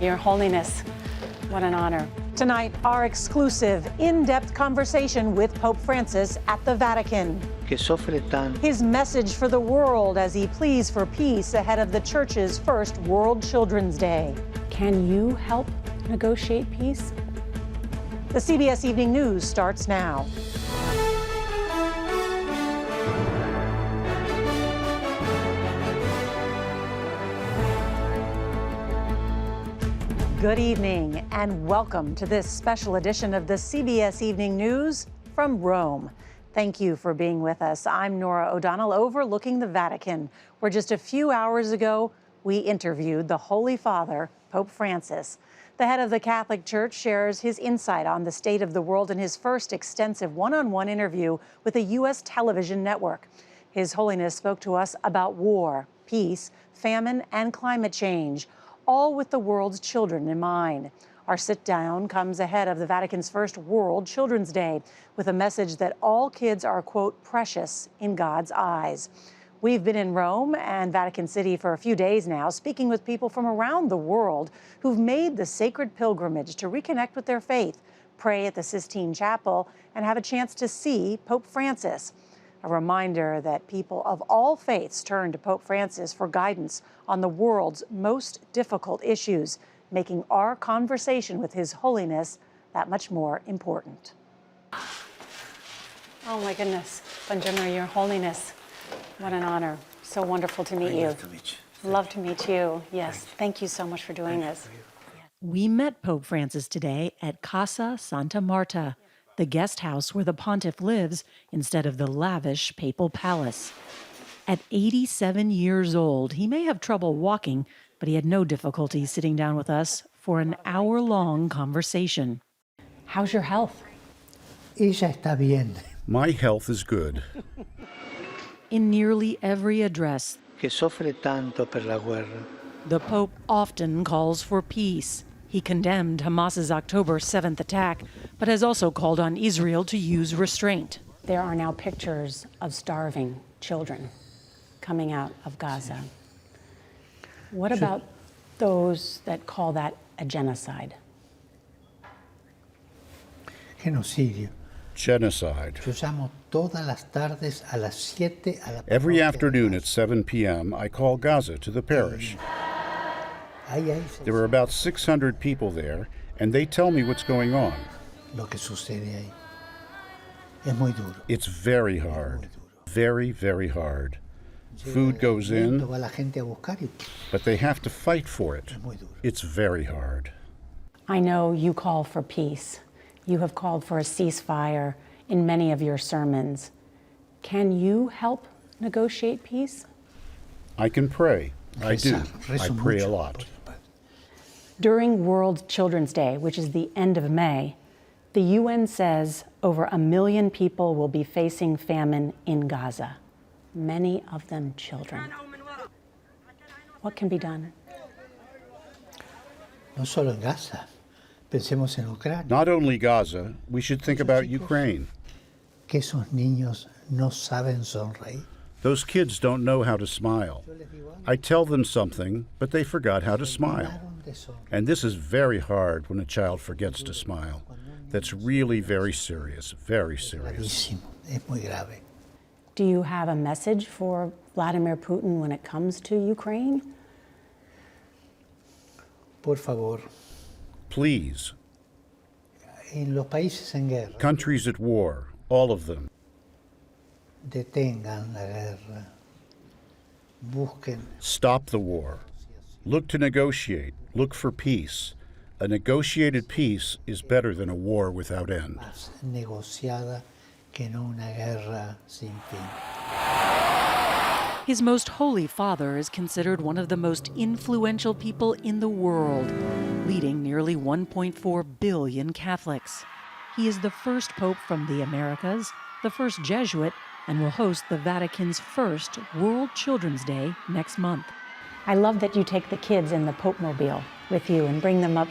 Your Holiness, what an honor. Tonight, our exclusive, in-depth conversation with Pope Francis at the Vatican. His message for the world as he pleads for peace ahead of the Church's first World Children's Day. Can you help negotiate peace? The CBS Evening News starts now. Good evening and welcome to this special edition of the CBS Evening News from Rome. Thank you for being with us. I'm Nora O'Donnell overlooking the Vatican, where just a few hours ago we interviewed the Holy Father, Pope Francis. The head of the Catholic Church shares his insight on the state of the world in his first extensive one-on-one interview with a U.S. television network. His Holiness spoke to us about war, peace, famine, and climate change, all with the world's children in mind. Our sit-down comes ahead of the Vatican's first World Children's Day with a message that all kids are, quote, precious in God's eyes. We've been in Rome and Vatican City for a few days now, speaking with people from around the world who've made the sacred pilgrimage to reconnect with their faith, pray at the Sistine Chapel, and have a chance to see Pope Francis. A reminder that people of all faiths turn to Pope Francis for guidance on the world's most difficult issues, making our conversation with His Holiness that much more important. Oh my goodness. Buongiorno, Your Holiness. What an honor. So wonderful to meet you. Nice to meet you. Love to meet you. Yes. Thank you so much for doing this. We met Pope Francis today at Casa Santa Marta, the guest house where the pontiff lives instead of the lavish papal palace. At 87 years old, he may have trouble walking, but he had no difficulty sitting down with us for an hour-long conversation. How's your health? Ella está bien. My health is good. In nearly every address, Que sofre tanto per la guerra. the Pope often calls for peace. He condemned Hamas's October 7th attack, but has also called on Israel to use restraint. There are now pictures of starving children coming out of Gaza. What about those that call that a genocide? Genocidio. Genocide. Yo llamo todas las tardes a las 7 a la Every parroquia de afternoon Gaza. at 7 p.m., I call Gaza to the parish. Ahí There are about 600 people there, and they tell me what's going on. lo que sucede ahí. Es muy duro. It's very hard. Very, very hard. Food goes in, Va la gente a buscar y but they have to fight for it. es muy duro. It's very hard. I know you call for peace. You have called for a ceasefire in many of your sermons. Can you help negotiate peace? I can pray. I do. Rezo I pray a mucho lot. por el paz. During World Children's Day, which is the end of May, the UN says over 1 million people will be facing famine in Gaza, many of them children. What can be done? No solo en Gaza. Pensemos en Ucrania. Not only Gaza, we should think about Ukraine. Que esos niños no saben sonreír. Those kids don't know how to smile. I tell them something, but they forgot how to smile. Dejaron de sonreír. And this is very hard when a child forgets to smile. That's really very serious, very serious. Gravísimo. Es muy grave. Do you have a message for Vladimir Putin when it comes to Ukraine? Por favor, Please, en los países en guerra, countries at war, all of them, detengan la guerra. Busquen stop the war. Look to negotiate. Look for peace. A negotiated peace is better than a war without end. más negociada que no una guerra sin fin. His Most Holy Father is considered one of the most influential people in the world, leading nearly 1.4 billion Catholics. He is the first pope from the Americas, the first Jesuit, and will host the Vatican's first World Children's Day next month. I love that you take the kids in the Pope Mobile with you and bring them up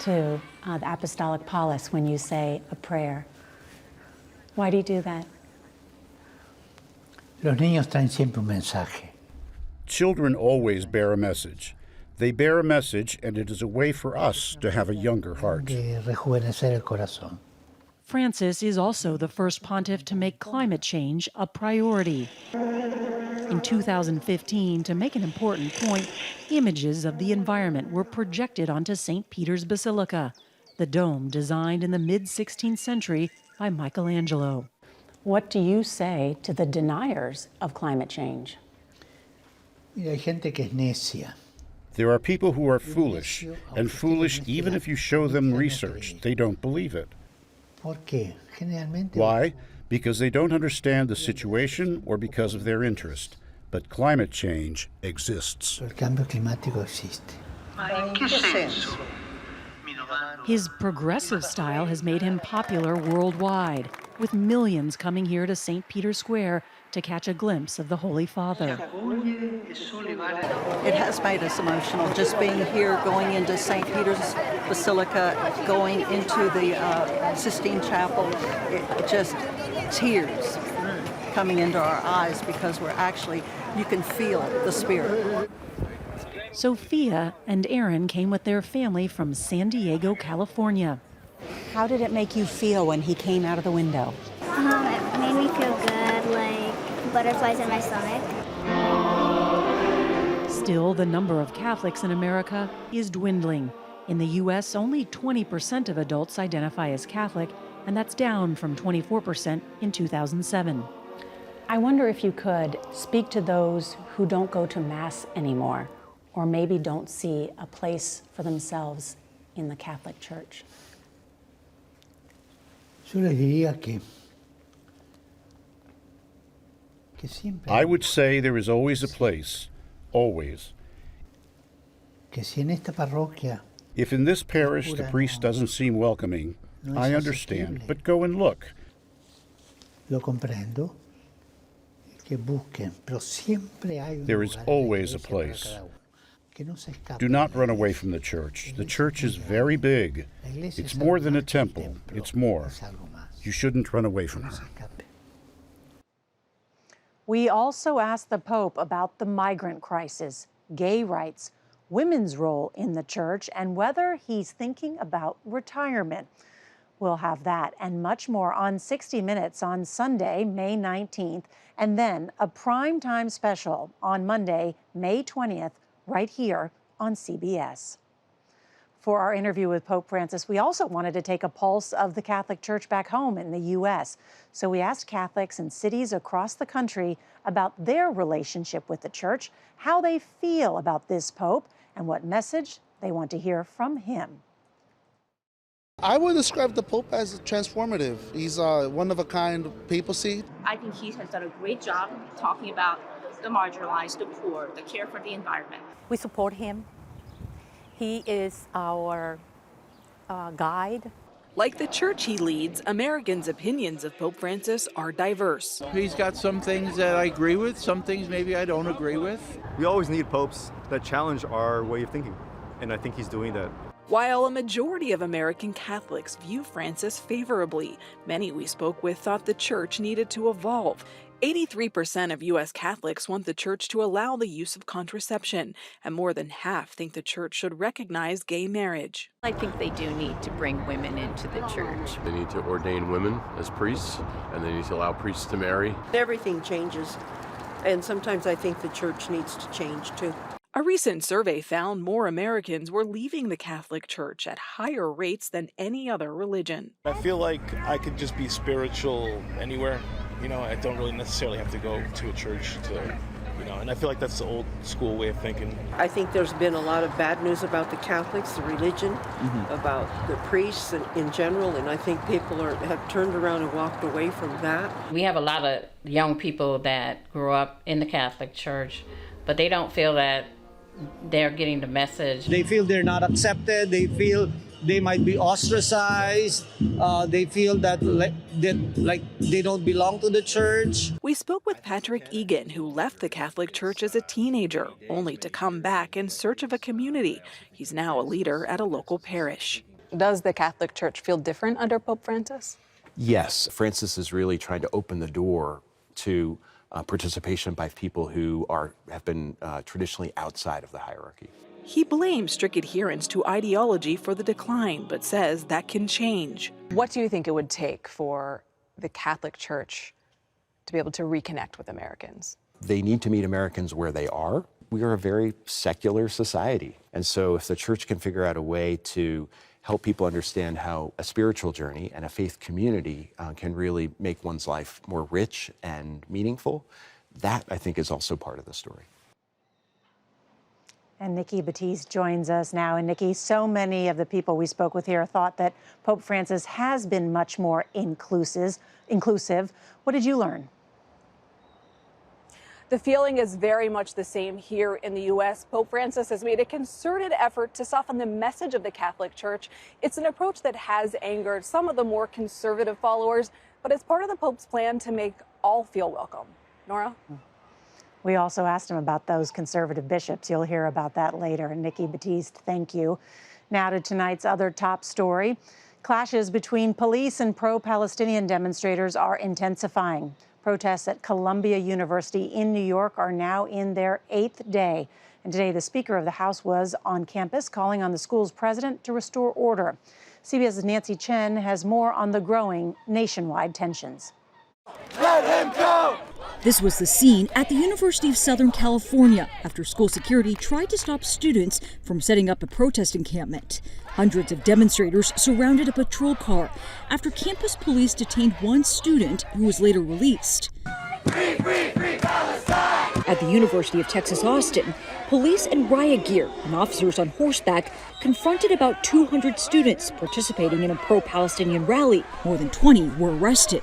to the Apostolic Palace when you say a prayer. Why do you do that? Los niños traen siempre un mensaje. Children always bear a message. They bear a message, and it is a way for us to have a younger heart. de rejuvenecer el corazón. Francis is also the first pontiff to make climate change a priority. In 2015, to make an important point, images of the environment were projected onto St. Peter's Basilica, the dome designed in the mid-16th century by Michelangelo. What do you say to the deniers of climate change? Mira, hay gente que es necia. There are people who are foolish, and foolish even if you show them research. They don't believe it. ¿Por qué? Generalmente. Why? Because they don't understand the situation or because of their interest. But climate change exists. El cambio climático existe. His progressive style has made him popular worldwide, with millions coming here to St. Peter's Square to catch a glimpse of the Holy Father. It has made us emotional, just being here, going into St. Peter's Basilica, going into the Sistine Chapel. It just tears coming into our eyes because we're actually, you can feel the Spirit. Sophia and Aaron came with their family from San Diego, California. How did it make you feel when he came out of the window? It made me feel good, like butterflies in my stomach. Still, the number of Catholics in America is dwindling. In the U.S., only 20% of adults identify as Catholic, and that's down from 24% in 2007. I wonder if you could speak to those who don't go to Mass anymore, or maybe don't see a place for themselves in the Catholic Church. Yo les diría que siempre. I would say there is always a place, always. Que si en esta parroquia. If in this parish the priest doesn't seem welcoming, I understand, but go and look. Lo comprendo. Que busquen, pero siempre hay un There is lugar en la always a iglesia para place. cada uno. Que no se escape. Do not run away from the church. The church is very big. La iglesia It's es more algo than a más que el temple. templo, It's more. es algo más. You shouldn't run away from No se her. escape. We also asked the Pope about the migrant crisis, gay rights, women's role in the church, and whether he's thinking about retirement. We'll have that and much more on 60 Minutes on Sunday, May 19th, and then a primetime special on Monday, May 20th, right here on CBS. For our interview with Pope Francis, we also wanted to take a pulse of the Catholic Church back home in the U.S. So we asked Catholics in cities across the country about their relationship with the Church, how they feel about this Pope, and what message they want to hear from him. I would describe the Pope as transformative. He's a one-of-a-kind papacy. I think he has done a great job talking about the marginalized, the poor, the care for the environment. We support him. He is our guide. Like the church he leads, Americans' opinions of Pope Francis are diverse. He's got some things that I agree with, some things maybe I don't agree with. We always need popes that challenge our way of thinking, and I think he's doing that. While a majority of American Catholics view Francis favorably, many we spoke with thought the church needed to evolve. 83% of U.S. Catholics want the church to allow the use of contraception, and more than half think the church should recognize gay marriage. I think they do need to bring women into the church. They need to ordain women as priests, and they need to allow priests to marry. Everything changes, and sometimes I think the church needs to change too. A recent survey found more Americans were leaving the Catholic Church at higher rates than any other religion. I feel like I could just be spiritual anywhere. You know, I don't really necessarily have to go to a church to, and I feel like that's the old school way of thinking. I think there's been a lot of bad news about the Catholics, the religion, about the priests in general, and I think people have turned around and walked away from that. We have a lot of young people that grew up in the Catholic Church, but they don't feel that they're getting the message. They feel they're not accepted. They feel they might be ostracized. They feel that they don't belong to the church. We spoke with Patrick Egan, who left the Catholic Church as a teenager, only to come back in search of a community. He's now a leader at a local parish. Does the Catholic Church feel different under Pope Francis? Yes, Francis is really trying to open the door to participation by people who have been traditionally outside of the hierarchy. He blames strict adherence to ideology for the decline, but says that can change. What do you think it would take for the Catholic Church to be able to reconnect with Americans? They need to meet Americans where they are. We are a very secular society. And so if the church can figure out a way to help people understand how a spiritual journey and a faith community can really make one's life more rich and meaningful, that I think is also part of the story. And Nikki Batiste joins us now. And Nikki, so many of the people we spoke with here thought that Pope Francis has been much more inclusive. What did you learn? The feeling is very much the same here in the U.S. Pope Francis has made a concerted effort to soften the message of the Catholic Church. It's an approach that has angered some of the more conservative followers, but it's part of the Pope's plan to make all feel welcome. Nora? We also asked him about those conservative bishops. You'll hear about that later. Nikki Batiste, thank you. Now to tonight's other top story. Clashes between police and pro-Palestinian demonstrators are intensifying. Protests at Columbia University in New York are now in their 8th day. And today, the Speaker of the House was on campus calling on the school's president to restore order. CBS's Nancy Chen has more on the growing nationwide tensions. Let him go! This was the scene at the University of Southern California after school security tried to stop students from setting up a protest encampment. Hundreds of demonstrators surrounded a patrol car after campus police detained one student who was later released. Free, free, free Palestine! At the University of Texas, Austin, police in riot gear and officers on horseback confronted about 200 students participating in a pro-Palestinian rally. More than 20 were arrested.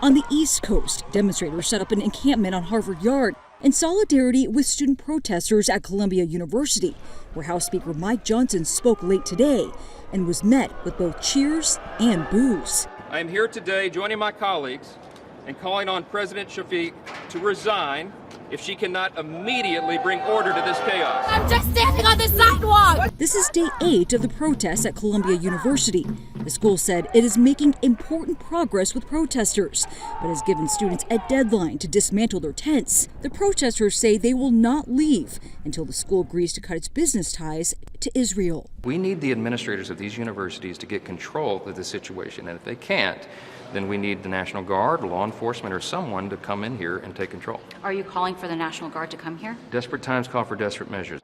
On the East Coast, demonstrators set up an encampment on Harvard Yard in solidarity with student protesters at Columbia University, where House Speaker Mike Johnson spoke late today and was met with both cheers and boos. I am here today joining my colleagues in calling on President Shafiq to resign if she cannot immediately bring order to this chaos. I'm just standing on the sidewalk! This is day 8 of the protests at Columbia University. The school said it is making important progress with protesters, but has given students a deadline to dismantle their tents. The protesters say they will not leave until the school agrees to cut its business ties to Israel. We need the administrators of these universities to get control of the situation, and if they can't, then we need the National Guard, law enforcement, or someone to come in here and take control. Are you calling for the National Guard to come here? Desperate times call for desperate measures.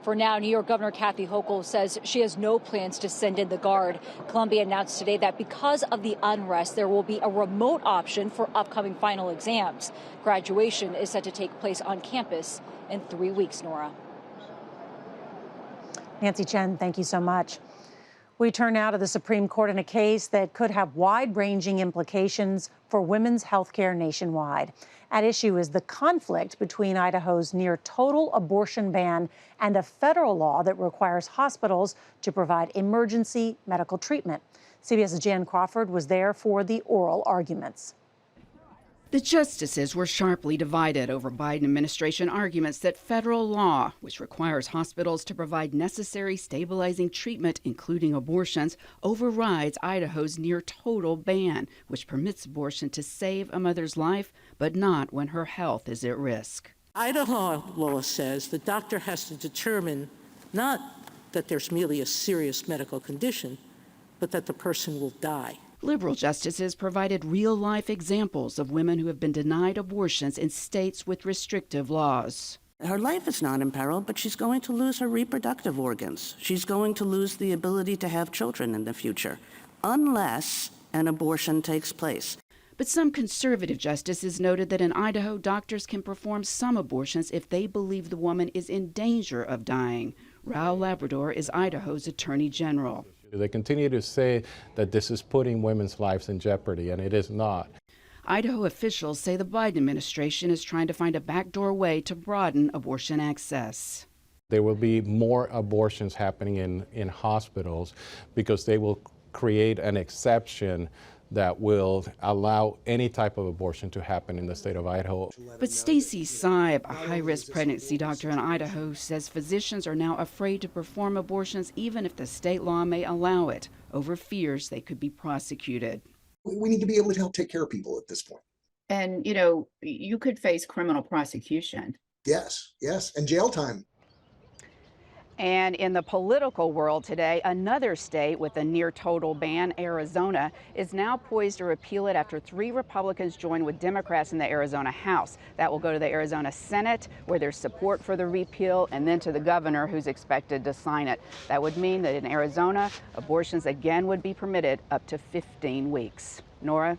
For now, New York Governor Kathy Hochul says she has no plans to send in the Guard. Columbia announced today that because of the unrest, there will be a remote option for upcoming final exams. Graduation is set to take place on campus in 3 weeks, Nora. Nancy Chen, thank you so much. We turn now to the Supreme Court in a case that could have wide-ranging implications for women's health care nationwide. At issue is the conflict between Idaho's near-total abortion ban and a federal law that requires hospitals to provide emergency medical treatment. CBS's Jan Crawford was there for the oral arguments. The justices were sharply divided over Biden administration arguments that federal law, which requires hospitals to provide necessary stabilizing treatment, including abortions, overrides Idaho's near-total ban, which permits abortion to save a mother's life, but not when her health is at risk. Idaho law says the doctor has to determine not that there's merely a serious medical condition, but that the person will die. Liberal justices provided real-life examples of women who have been denied abortions in states with restrictive laws. Her life is not in peril, but she's going to lose her reproductive organs. She's going to lose the ability to have children in the future, unless an abortion takes place. But some conservative justices noted that in Idaho, doctors can perform some abortions if they believe the woman is in danger of dying. Raul Labrador is Idaho's Attorney General. They continue to say that this is putting women's lives in jeopardy, and it is not. Idaho officials say the Biden administration is trying to find a backdoor way to broaden abortion access. There will be more abortions happening in hospitals because they will create an exception that will allow any type of abortion to happen in the state of Idaho. But Stacy Seib, a high-risk pregnancy doctor in Idaho, says physicians are now afraid to perform abortions even if the state law may allow it, over fears they could be prosecuted. We need to be able to help take care of people at this point. And, you know, you could face criminal prosecution. Yes, and jail time. And in the political world today, another state with a near total ban, Arizona, is now poised to repeal it after 3 Republicans join with Democrats in the Arizona House. That will go to the Arizona Senate, where there's support for the repeal, and then to the governor, who's expected to sign it. That would mean that in Arizona, abortions again would be permitted up to 15 weeks. Nora?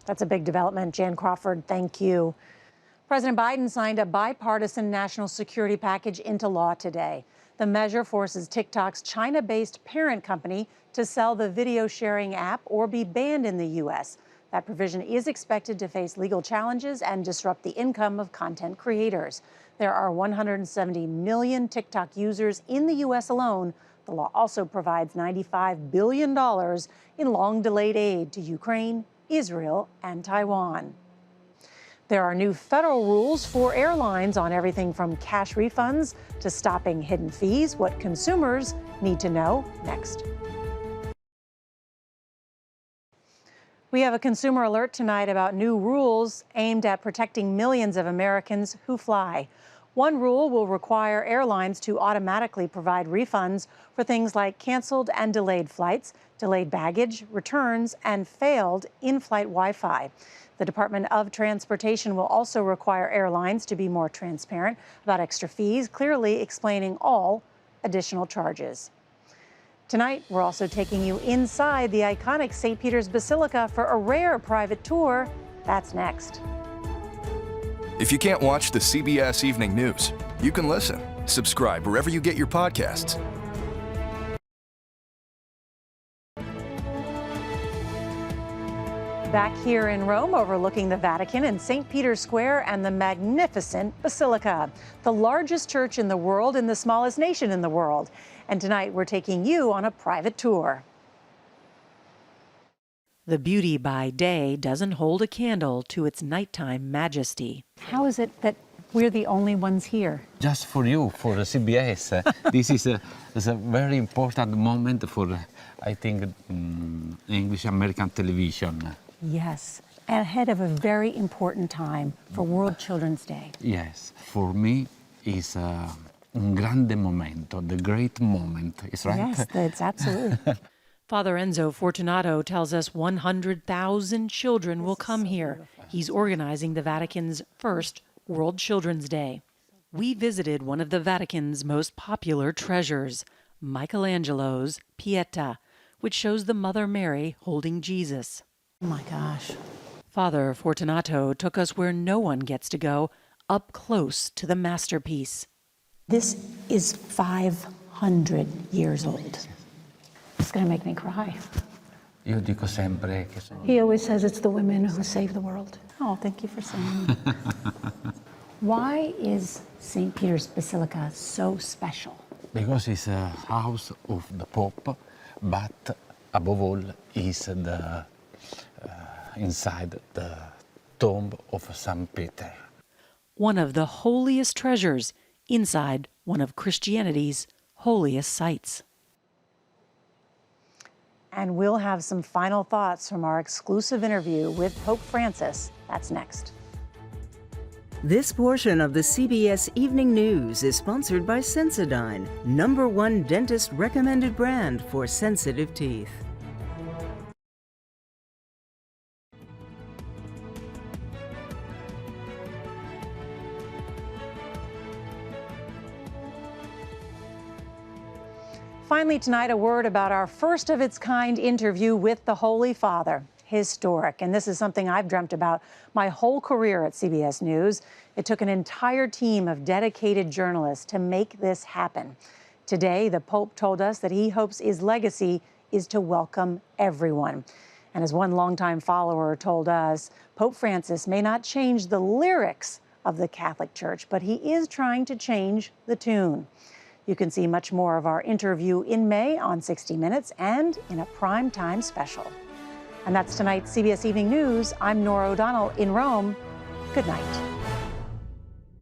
That's a big development. Jan Crawford, thank you. President Biden signed a bipartisan national security package into law today. The measure forces TikTok's China-based parent company to sell the video sharing app or be banned in the U.S. That provision is expected to face legal challenges and disrupt the income of content creators. There are 170 million TikTok users in the U.S. alone. The law also provides $95 billion in long-delayed aid to Ukraine, Israel, and Taiwan. There are new federal rules for airlines on everything from cash refunds to stopping hidden fees. What consumers need to know next. We have a consumer alert tonight about new rules aimed at protecting millions of Americans who fly. One rule will require airlines to automatically provide refunds for things like canceled and delayed flights, delayed baggage, returns, and failed in-flight Wi-Fi. The Department of Transportation will also require airlines to be more transparent about extra fees, clearly explaining all additional charges. Tonight, we're also taking you inside the iconic St. Peter's Basilica for a rare private tour. That's next. If you can't watch the CBS Evening News, you can listen. Subscribe wherever you get your podcasts. Back here in Rome, overlooking the Vatican and St. Peter's Square and the magnificent Basilica, the largest church in the world and the smallest nation in the world. And tonight, we're taking you on a private tour. The beauty by day doesn't hold a candle to its nighttime majesty. How is it that we're the only ones here? Just for you, for CBS. This is a very important moment for, I think, English-American television. Yes, ahead of a very important time for World Children's Day. Yes, for me is un grande momento, the great moment, is right? Yes, that's absolutely. Father Enzo Fortunato tells us 100,000 children will come here. He's organizing the Vatican's first World Children's Day. We visited one of the Vatican's most popular treasures, Michelangelo's Pieta, which shows the Mother Mary holding Jesus. Oh my gosh. Father Fortunato took us where no one gets to go, up close to the masterpiece. This is 500 years old. It's going to make me cry. Io dico sempre che sono... He always says it's the women who save the world. Oh, thank you for saying that. Why is St. Peter's Basilica so special? Because it's a house of the Pope, but above all is the inside the tomb of St. Peter. One of the holiest treasures inside one of Christianity's holiest sites. And we'll have some final thoughts from our exclusive interview with Pope Francis. That's next. This portion of the CBS Evening News is sponsored by Sensodyne, #1 dentist recommended brand for sensitive teeth. Finally tonight, a word about our first of its kind interview with the Holy Father. Historic, and this is something I've dreamt about my whole career at CBS News. It took an entire team of dedicated journalists to make this happen. Today, the Pope told us that he hopes his legacy is to welcome everyone. And as one longtime follower told us, Pope Francis may not change the lyrics of the Catholic Church, but he is trying to change the tune. You can see much more of our interview in May on 60 Minutes and in a primetime special. And that's tonight's CBS Evening News. I'm Nora O'Donnell in Rome. Good night.